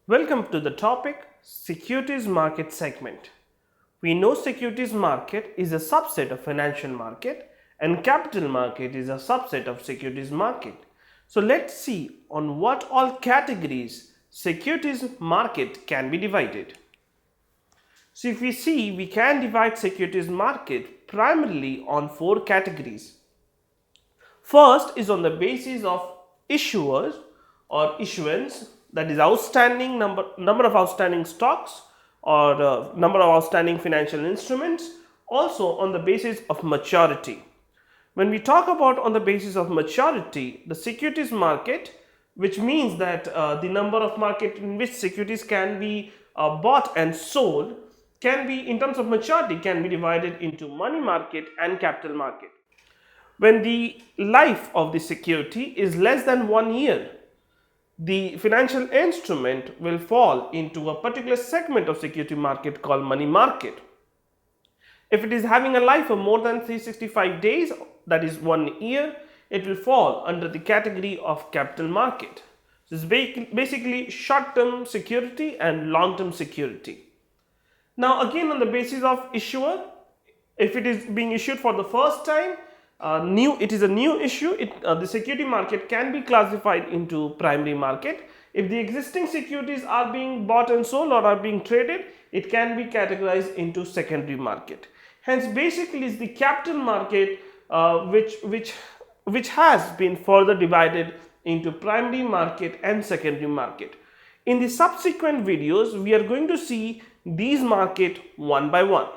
Welcome to the topic Securities Market segment. We know securities market is a subset of financial market and capital market is a subset of securities market. So let's see on what all categories securities market can be divided. So if we see, we can divide securities market primarily on four categories. First is on the basis of issuers or issuance, that is outstanding number of outstanding stocks or number of outstanding financial instruments, also on the basis of maturity. When we talk about on the basis of maturity, the securities market, which means that the number of market in which securities can be bought and sold, can be in terms of maturity can be divided into money market and capital market. When the life of the security is less than 1 year, the financial instrument will fall into a particular segment of security market called money market. If it is having a life of more than 365 days, that is 1 year, it will fall under the category of capital market. This is basically short-term security and long-term security. Now again, on the basis of issuer, if it is being issued for the first time, it is a new issue, the security market can be classified into primary market. If the existing securities are being bought and sold or are being traded, it can be categorized into secondary market. Hence basically is the capital market which has been further divided into primary market and secondary market. In the subsequent videos, we are going to see these market one by one.